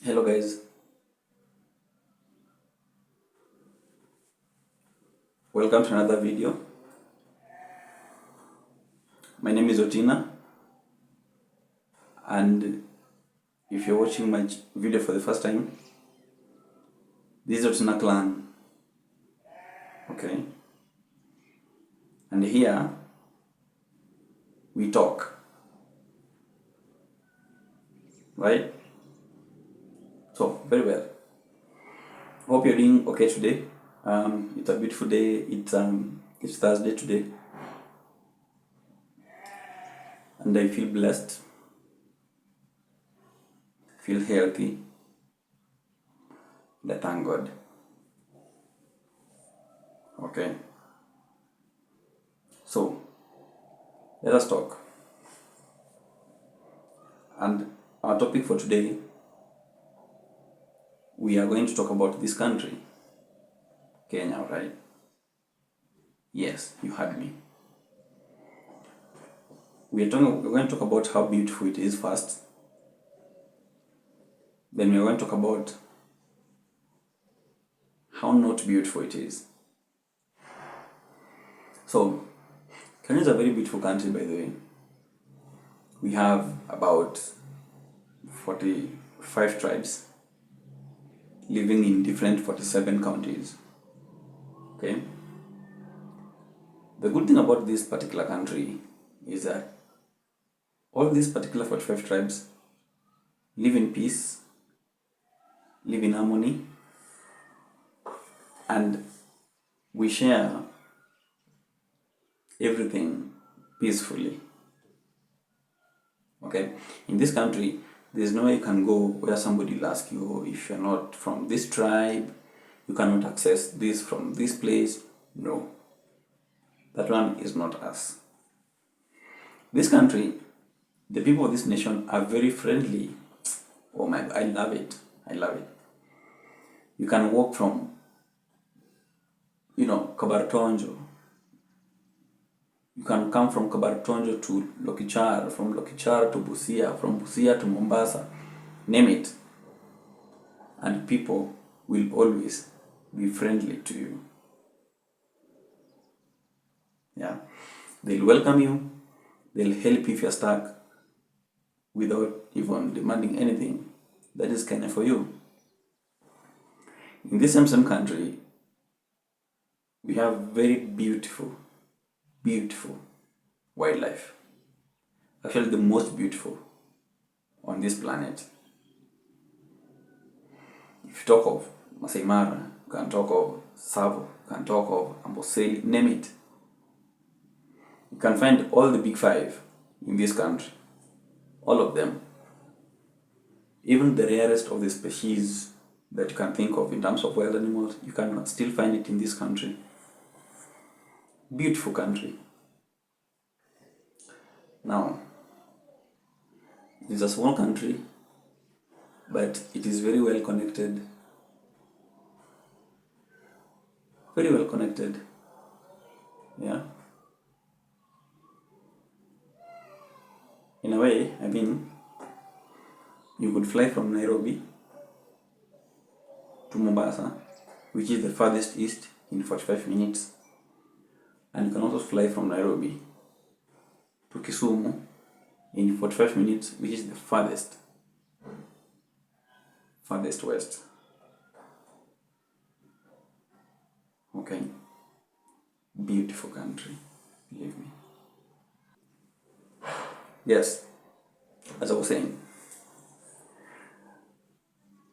Hello guys, welcome to another video. My name is Otina, and if you're watching my video for the first time, this is Otina Clan, okay? And here we talk, right? So very well. Hope you're doing okay today. It's a beautiful day. It's Thursday today, and I feel blessed, feel healthy. I thank God. Okay. So let us talk. And our topic for today, we are going to talk about this country, Kenya, right? Yes, you heard me. We're going to talk about how beautiful it is first. Then we're going to talk about how not beautiful it is. So, Kenya is a very beautiful country, by the way. We have about 45 tribes living in different 47 counties. Okay? The good thing about this particular country is that all these particular 45 tribes live in peace, live in harmony, and we share everything peacefully. Okay? In this country, there's no way you can go where somebody will ask you, if you're not from this tribe, you cannot access this from this place. No. That one is not us. This country, the people of this nation are very friendly. Oh my God, I love it. I love it. You can walk from, Kabartonjo. You can come from Kabartonjo to Lokichar, from Lokichar to Busia, from Busia to Mombasa, name it. And people will always be friendly to you. Yeah. They'll welcome you, they'll help you if you're stuck without even demanding anything. That is Kenya for you. In this same country, we have very beautiful wildlife. Actually, the most beautiful on this planet. If you talk of Masai Mara, you can talk of Tsavo, you can talk of Amboseli, name it. You can find all the big five in this country. All of them. Even the rarest of the species that you can think of in terms of wild animals, you can still find it in this country. Beautiful country. Now, it is a small country, but it is very well connected. Very well connected. Yeah. In a way, you could fly from Nairobi to Mombasa, which is the farthest east, in 45 minutes. And you can also fly from Nairobi to Kisumu in 45 minutes, which is the farthest west. Okay? Beautiful country, believe me. Yes, as I was saying,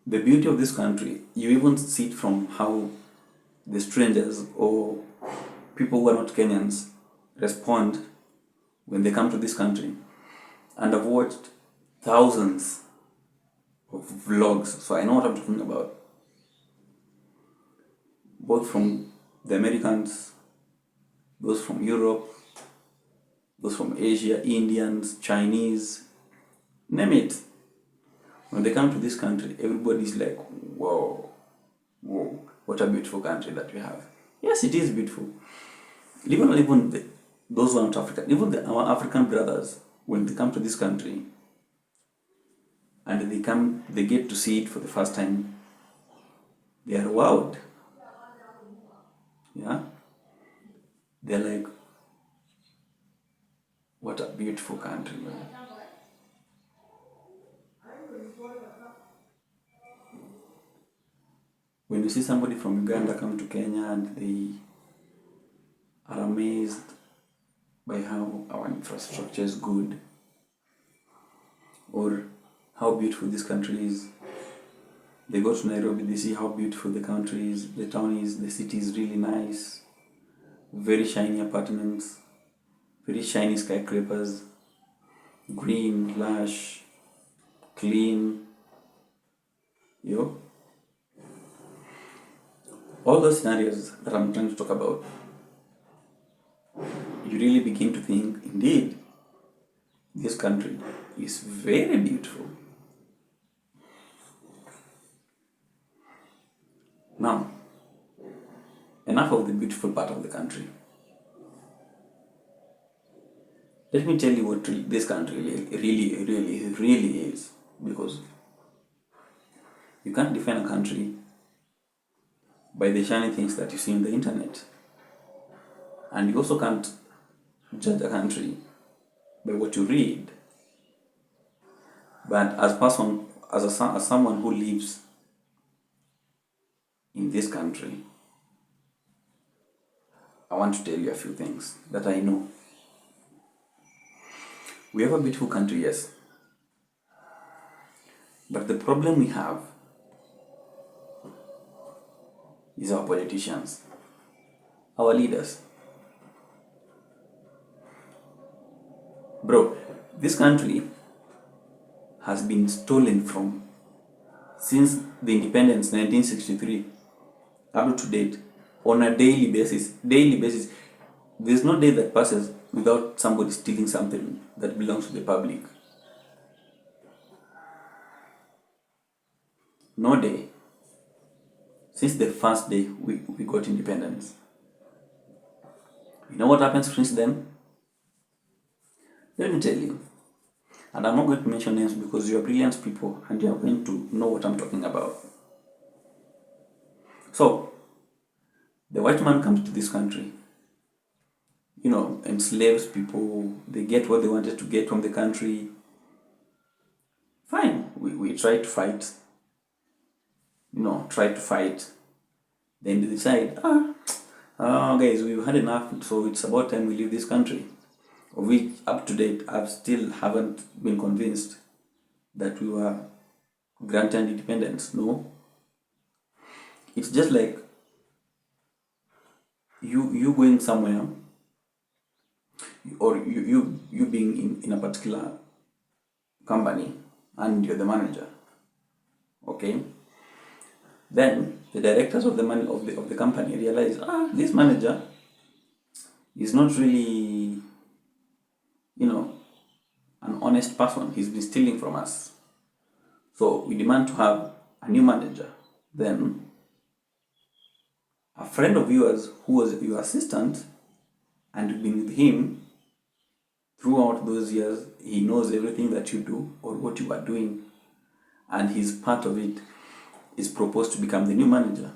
the beauty of this country, you even see it from how the strangers or people who are not Kenyans respond when they come to this country. And I've watched thousands of vlogs, so I know what I'm talking about. Both from the Americans, those from Europe, those from Asia, Indians, Chinese, name it. When they come to this country, everybody's like, whoa, what a beautiful country that we have. Yes, it is beautiful. Even those who are not African, even our African brothers, when they come to this country, and they get to see it for the first time, they are wowed. Yeah, they're like, what a beautiful country, man. When you see somebody from Uganda come to Kenya and they are amazed by how our infrastructure is good, or how beautiful this country is. They go to Nairobi, they see how beautiful the country is, the town is, the city is really nice, very shiny apartments, very shiny skyscrapers, green, lush, clean, you know. All those scenarios that I'm trying to talk about, you really begin to think, indeed, this country is very beautiful. Now, enough of the beautiful part of the country. Let me tell you what this country really is. Because you can't define a country by the shiny things that you see on the internet. And you also can't judge a country by what you read. But as someone who lives in this country, I want to tell you a few things that I know. We have a beautiful country, yes. But the problem we have is our politicians, our leaders. Bro, this country has been stolen from since the independence 1963 up to date on a daily basis. There's no day that passes without somebody stealing something that belongs to the public. No day since the first day we got independence. You know what happens since then? Let me tell you. And I'm not going to mention names because you are brilliant people and you are going to know what I'm talking about. So, the white man comes to this country, enslaves people, they get what they wanted to get from the country. Fine, we try to fight, Then they decide, guys, we've had enough, so it's about time we leave this country. Of which, up to date, I still haven't been convinced that we were granted independence. No. It's just like you going somewhere, or you being in a particular company and you're the manager. Okay? Then the directors of the company realize, this manager is not really, an honest person. He's been stealing from us. So we demand to have a new manager. Then a friend of yours who was your assistant and you've been with him throughout those years, he knows everything that you do or what you are doing, and he's part of it, is proposed to become the new manager.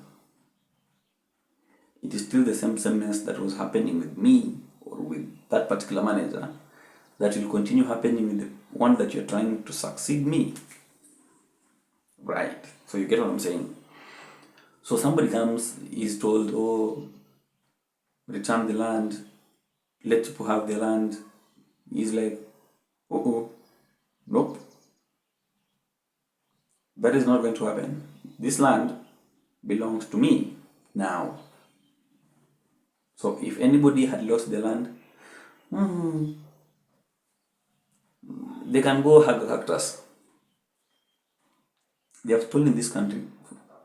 It is still the same mess that was happening with me or with that particular manager that will continue happening with the one that you're trying to succeed me. Right. So you get what I'm saying? So somebody comes, is told, return the land, let people have their land. He's like, nope. That is not going to happen. This land belongs to me now. So if anybody had lost their land, they can go hug a cactus. They have stolen this country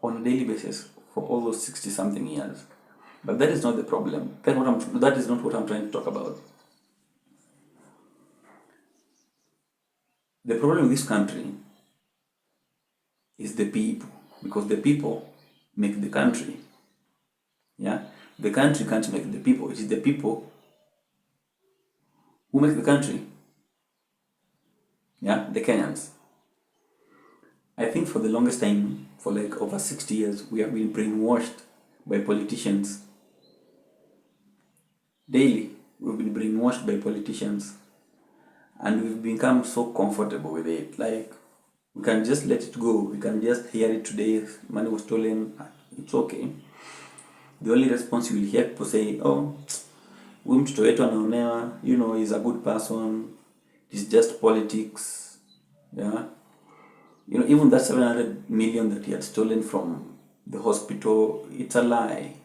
on a daily basis for all those 60-something years. But that is not the problem. That is not what I'm trying to talk about. The problem with this country is the people, because the people make the country. Yeah? The country can't make the people. It is the people who make the country. Yeah? The Kenyans. I think for the longest time, for like over 60 years, we have been brainwashed by politicians. Daily, we've been brainwashed by politicians, and we've become so comfortable with it. Like, we can just let it go. We can just hear it today. Money was stolen. It's okay. The only response you will hear people say, oh, huyu mtoto wetu anaonewa, he's a good person. It's just politics. Yeah. Even that 700 million that he had stolen from the hospital, it's a lie.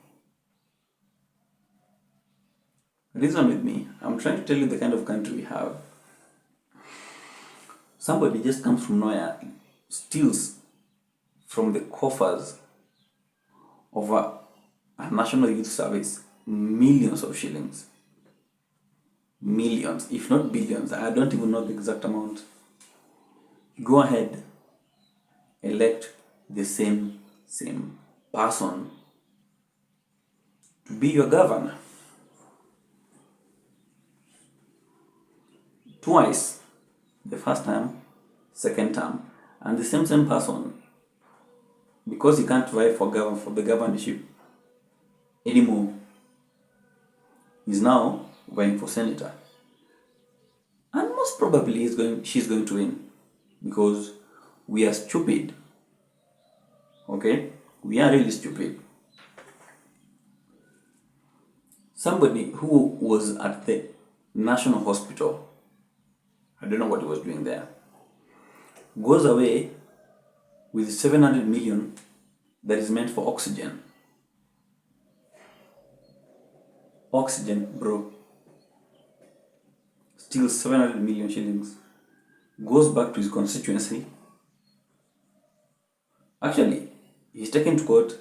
Reason with me. I'm trying to tell you the kind of country we have. Somebody just comes from nowhere, steals from the coffers of a National Youth Service millions of shillings. Millions, if not billions. I don't even know the exact amount. Go ahead, elect the same person to be your governor. Twice, the first term, second term, and the same person, because he can't vie for the governorship anymore, is now vying for senator, and most probably she's going to win, because we are stupid. Okay, we are really stupid. Somebody who was at the National Hospital, I don't know what he was doing there, goes away with 700 million that is meant for oxygen. Oxygen, bro. Still 700 million shillings. Goes back to his constituency. Actually, he's taken to court,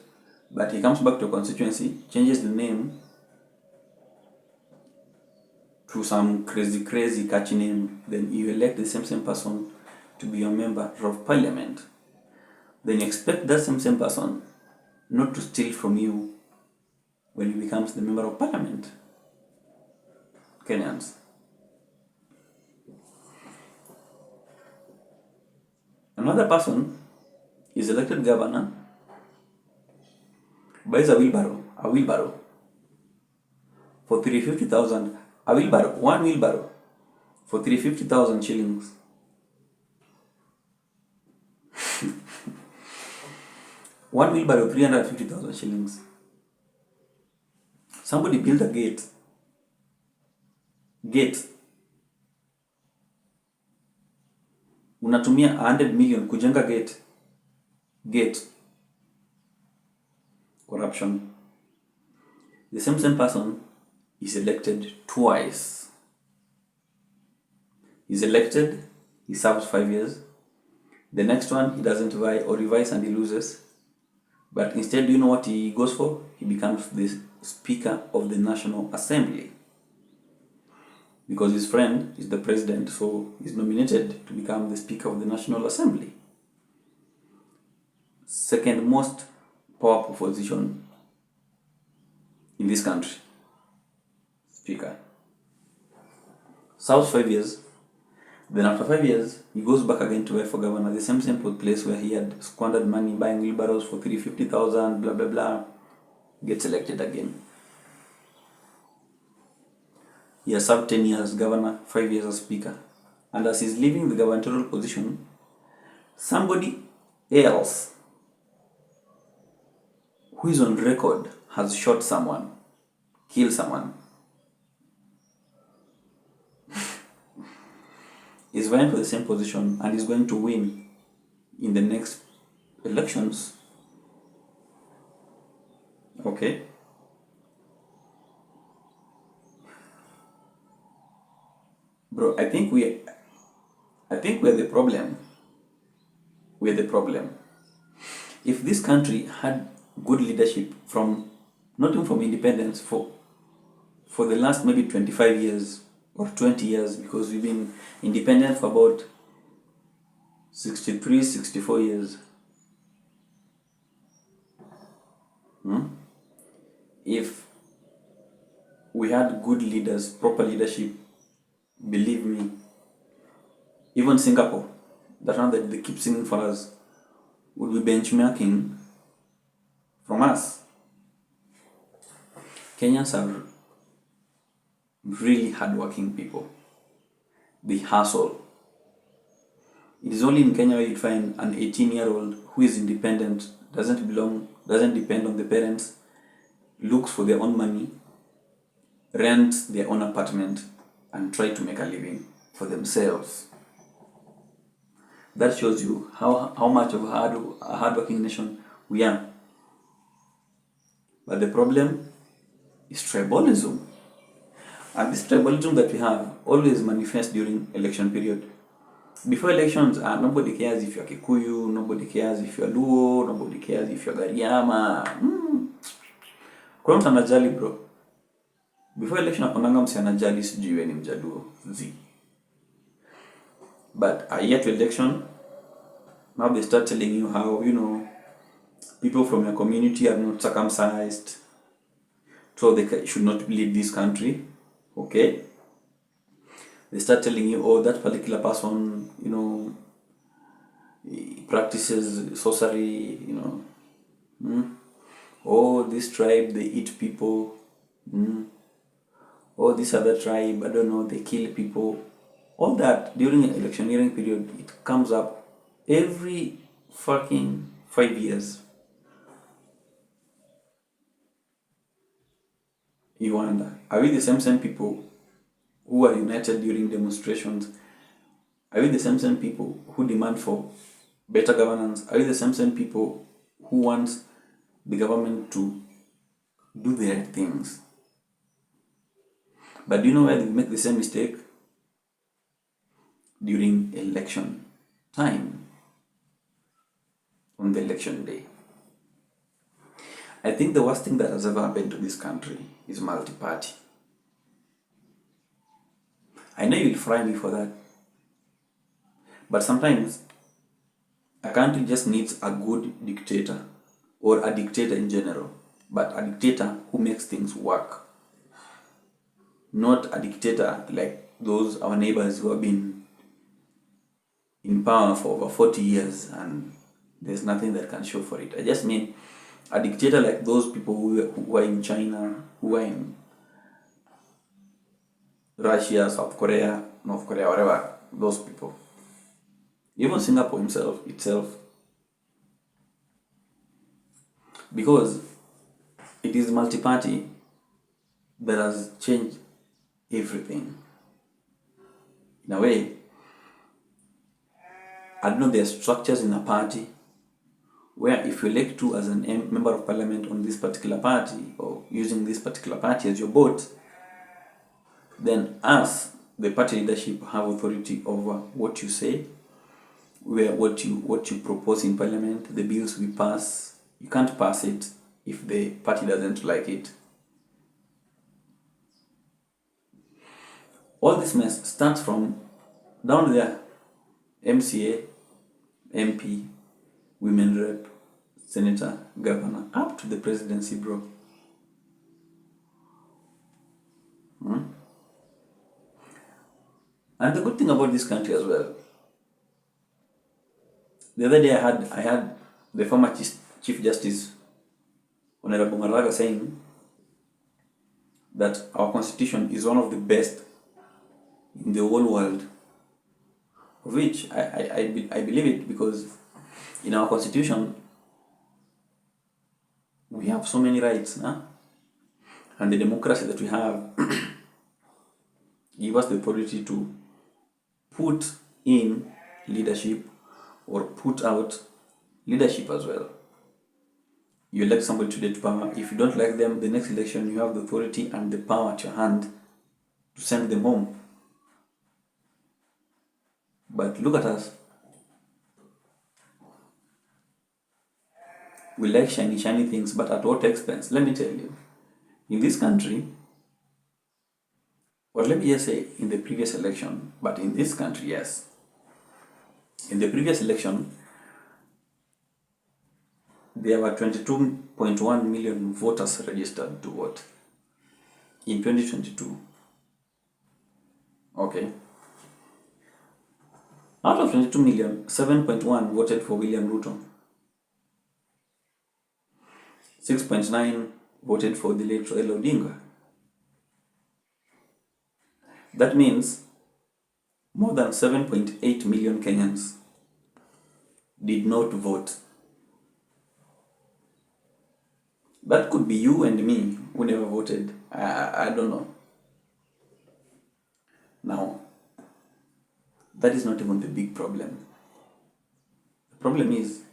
but he comes back to a constituency, changes the name to some crazy catchy name. Then you elect the same person to be your member of parliament. Then you expect that same person not to steal from you when he becomes the member of parliament. Kenyans. Another person is elected governor, buys a wheelbarrow for 350,000. One wheelbarrow for 350,000 shillings. One wheelbarrow, 350,000 shillings. Somebody built a gate. Unatumia 100 million kujenga gate. Corruption. The same person is elected twice. He's elected, he serves 5 years. The next one, he doesn't vie or revise and he loses. But instead, do you know what he goes for? He becomes the Speaker of the National Assembly. Because his friend is the president, so he's nominated to become the Speaker of the National Assembly. Second most powerful position in this country. Speaker. Serves 5 years. Then after 5 years, he goes back again to vie for governor, the same place where he had squandered money buying wheelbarrows for 350,000, blah blah blah. Gets elected again. He has served 10 years as governor, 5 years as speaker. And as he's leaving the gubernatorial position, somebody else who is on record has shot someone, killed someone, is vying for the same position and is going to win in the next elections. Okay? Bro, I think we're the problem. We're the problem. If this country had good leadership not even from independence, for the last maybe 25 years or 20 years, because we've been independent for about 63, 64 years. If we had good leaders, proper leadership, believe me, even Singapore, that one that they keep singing for us, would be benchmarking from us. Kenyans are really hardworking people. They hustle. It is only in Kenya where you find an 18-year-old who is independent, doesn't depend on the parents, looks for their own money, rents their own apartment, and try to make a living for themselves. That shows you how much of a hardworking nation we are. But the problem is tribalism. And this tribalism that we have always manifests during election period. Before elections, nobody cares if you're Kikuyu, nobody cares if you're Luo, nobody cares if you're Gariama. Kuna mtu anajali bro. Before election akonanga msi anajali sijui wewe ni Mjaluo. But a year to election, now they start telling you how, people from your community are not circumcised, so they should not lead this country. Okay? They start telling you, oh, that particular person, he practices sorcery, Oh, this tribe, they eat people. Oh, this other tribe, I don't know, they kill people. All that during the electioneering period, it comes up every fucking 5 years. You wonder, are we the same people who are united during demonstrations? Are we the same people who demand for better governance? Are we the same people who want the government to do the right things? But do you know where they make the same mistake? During election time, on the election day. I think the worst thing that has ever happened to this country is multi-party. I know you'll fry me for that, but sometimes a country just needs a good dictator, or a dictator in general, but a dictator who makes things work. Not a dictator like those our neighbors who have been in power for over 40 years and there's nothing that can show for it. I just mean a dictator like those people who are in China, who are in Russia, South Korea, North Korea, whatever, those people. Even Singapore itself. Because it is multi-party that has changed everything. In a way, I don't know, there are structures in a party where if you elect to as a member of parliament on this particular party, or using this particular party as your vote, then us, the party leadership, have authority over what you say, where what you propose in parliament, the bills we pass. You can't pass it if the party doesn't like it. All this mess starts from down there, MCA, MP, women rep, senator, governor, up to the presidency, bro. And the good thing about this country as well, the other day I had the former Chief Justice, Honorable Maraga, saying that our constitution is one of the best in the whole world, of which I believe it, because in our constitution we have so many rights, and the democracy that we have give us the authority to put in leadership or put out leadership as well. You elect somebody today to power. If you don't like them, the next election you have the authority and the power at your hand to send them home. But look at us. We like shiny things, but at what expense? Let me tell you. In this country, or let me just say in the previous election, but in this country, yes. In the previous election, there were 22.1 million voters registered to vote in 2022. Okay. Out of 22 million, 7.1 voted for William Ruto. 6.9 voted for the late Raila Odinga. That means more than 7.8 million Kenyans did not vote. That could be you and me who never voted. I don't know. Now, that is not even the big problem. The problem is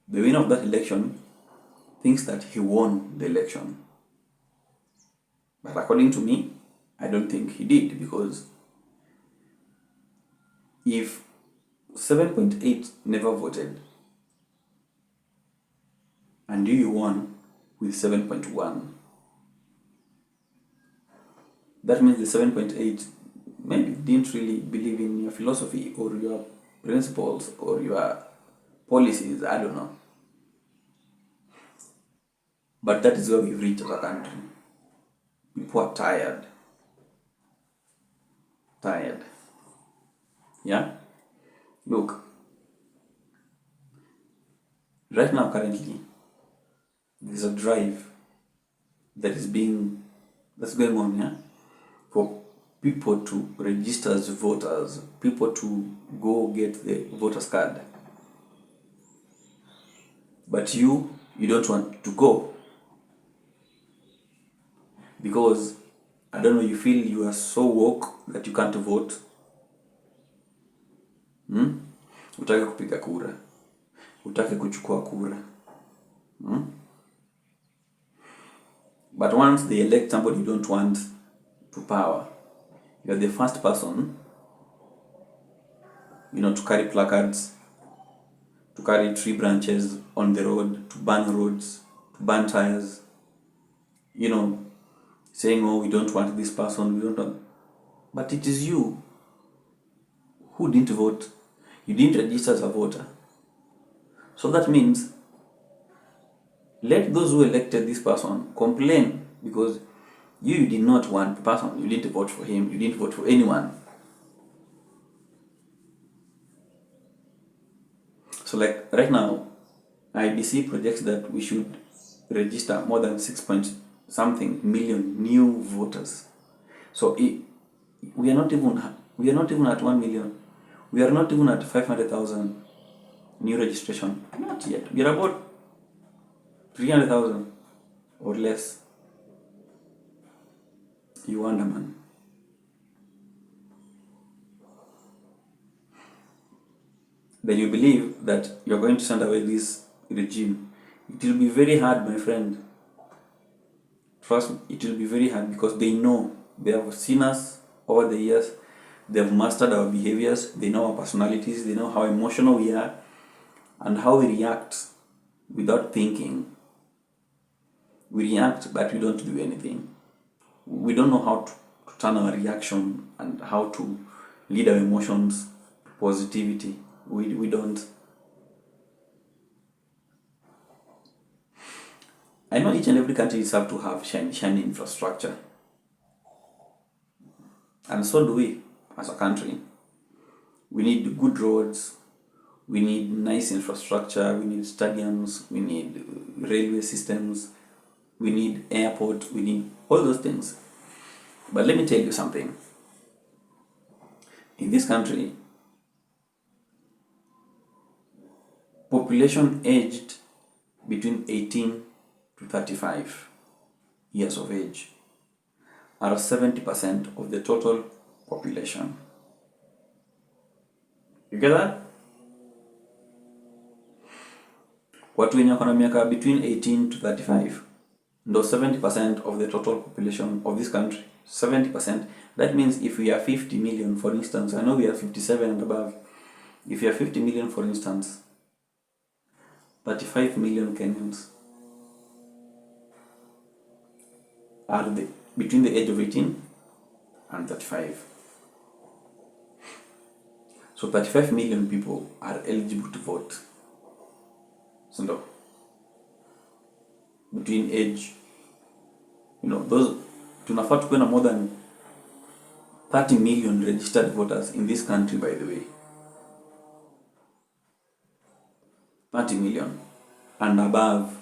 the winner of that election thinks that he won the election. But according to me, I don't think he did, because if 7.8 never voted and you won with 7.1, that means the 7.8 maybe didn't really believe in your philosophy or your principles or your policies, I don't know. But that is where we've reached as a country. People are tired. Yeah? Look, right now currently, there's a drive that's going on, yeah? For people to register as voters, people to go get the voter's card. But you don't want to go because, I don't know, you feel you are so woke that you can't vote. Utake kupiga kura, utake kuchukua kura. But once they elect somebody you don't want to power, you're the first person, to carry placards, to carry tree branches on the road, to burn roads, to burn tires, saying, oh, we don't want this person, we don't want. But it is you who didn't vote. You didn't register as a voter. So that means, let those who elected this person complain, because you did not want the person, you didn't vote for him, you didn't vote for anyone. So like right now, IBC projects that we should register more than 6-point-something million new voters. So we are not even at 1 million. We are not even at 500,000 new registration. Not yet. We are about 300,000 or less. You wonder, man. Then you believe that you're going to send away this regime. It will be very hard, my friend. Trust me, it will be very hard, because they know, they have seen us over the years, they have mastered our behaviors, they know our personalities, they know how emotional we are, and how we react without thinking. We react, but we don't do anything. We don't know how to turn our reaction and how to lead our emotions to positivity. We don't. I know each and every country is have to have shiny infrastructure. And so do we as a country. We need good roads, we need nice infrastructure, we need stadiums, we need railway systems, we need airport, we need all those things. But let me tell you something. In this country, population aged between 18 to 35 years of age are 70% of the total population. You get that? Watu wenye wako na miaka between 18 to 35 ndo 70% of the total population of this country. 70%. That means if we are 50 million, for instance, I know we are 57 and above. If we are 50 million, for instance, 35 million Kenyans are between the age of 18 and 35. So 35 million people are eligible to vote. So no, between age, those tunafaa tukuwe na more than 30 million registered voters in this country, by the way. 30 million and above.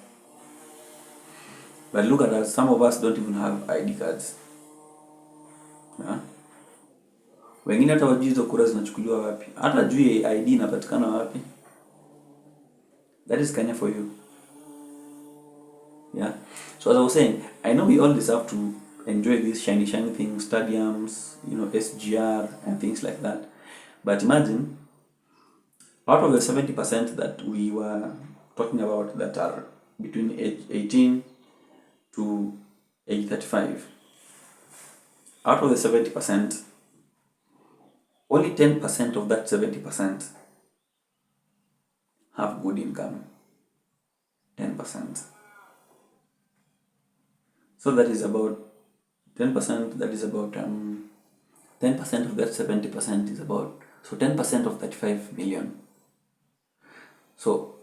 But look at us, some of us don't even have ID cards. Yeah? Wengine hata wajui hizo kura zinachukuliwa wapi. Hata juu ID inapatikana wapi. That is Kenya for you. Yeah. So as I was saying, I know we all deserve to enjoy these shiny things, stadiums, SGR and things like that. But imagine, out of the 70% that we were talking about that are between age 18 to age 35, out of the 70%, only 10% of that 70% have good income. 10%. So that is about 10%, that is about 10% of that 70% is about, so 10% of 35 million. So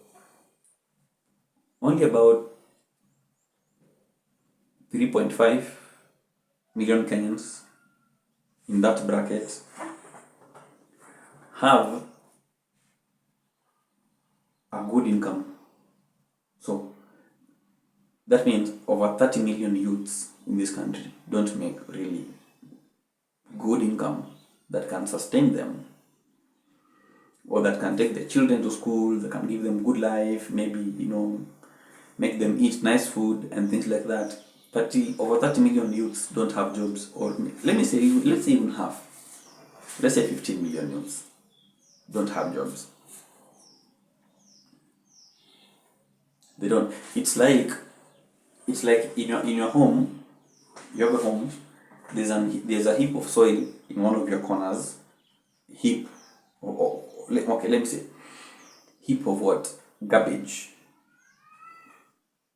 only about 3.5 million Kenyans in that bracket have a good income. So that means over 30 million youths in this country don't make really good income that can sustain them, or that can take their children to school, that can give them good life, maybe, make them eat nice food and things like that. But over 30 million youths don't have jobs, or let's say even half. Let's say 15 million youths don't have jobs. They don't. It's like in your home, you have a home, there's a heap of soil in one of your corners. Heap let me say heap of what? Garbage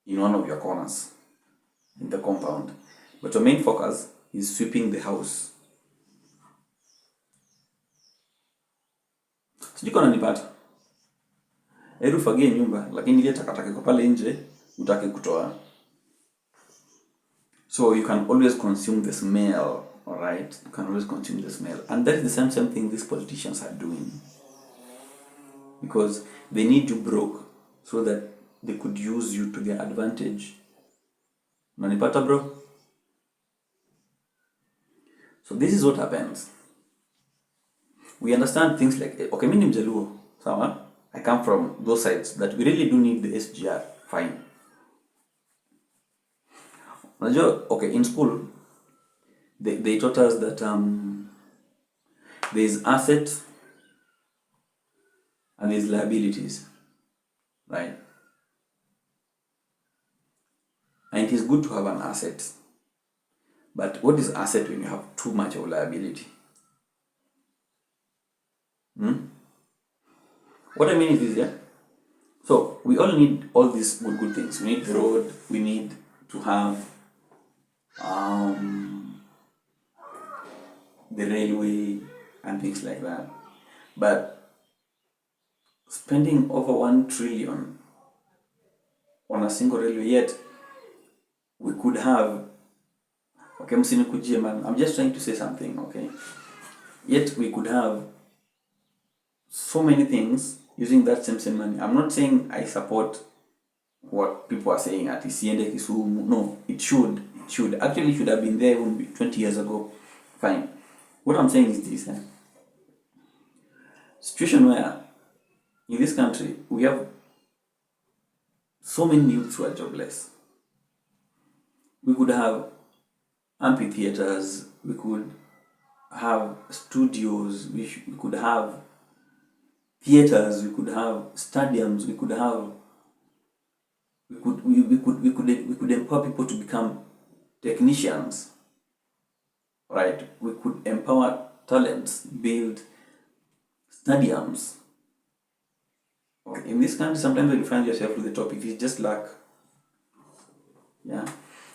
in one of your corners in the compound. But your main focus is sweeping the house. Sijui kama unanipata. Hebu fagie nyumba, lakini ile takataka iko pale nje utake kutoa. So you can always consume the smell, alright? You can always consume the smell. And that is the same thing these politicians are doing. Because they need you broke so that they could use you to their advantage. Unanipata, bro? So this is what happens. We understand things like, okay, mimi ni Mjaluo, sawa? I come from those sides that we really do need the SGR, fine. Okay, in school, they taught us that there's assets and there's liabilities, right? And it is good to have an asset. But what is asset when you have too much of liability? What I mean is this, yeah? So we all need all these good things. We need the road, we need to have the railway and things like that. But spending over 1 trillion on a single railway, yet we could have, okay, I'm just trying to say something, okay? Yet we could have so many things using that same money. I'm not saying I support what people are saying at Isiende Kisumu. No, it should. Actually, it should have been there even 20 years ago. Fine. What I'm saying is this. Situation where in this country we have so many youths who are jobless. We could have amphitheaters, we could have studios, we could have theaters, we could have stadiums, we could empower people to become technicians, right? We could empower talents, build stadiums. Okay. In this country, sometimes when you find yourself with the topic, it's just luck. Yeah.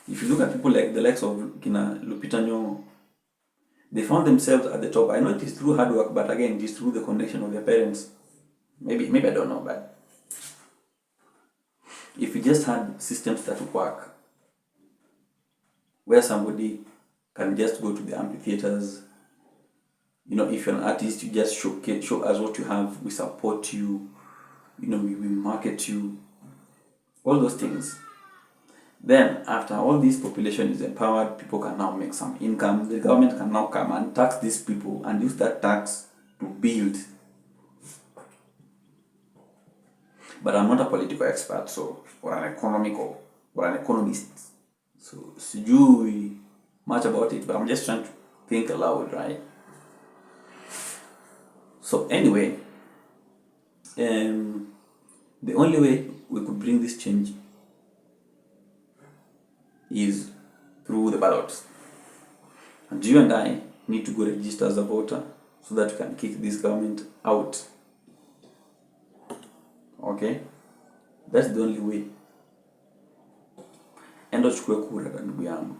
If you look at people like the likes of Kina Lupita Nyong'o, they found themselves at the top. I know it is through hard work, but again, it is through the connection of their parents. Maybe I don't know, but if you just had systems that would work, where somebody can just go to the amphitheaters, if you're an artist, you just show us what you have, we support you, we market you, all those things. Then after all this population is empowered, people can now make some income. The government can now come and tax these people and use that tax to build. But I'm not a political expert, so or an economist. So sijui much about it, but I'm just trying to think aloud, right? So anyway, the only way we could bring this change is through the ballots. And you and I need to go register as a voter so that we can kick this government out. Okay? That's the only way. Enda uchukue kura ndugu yangu.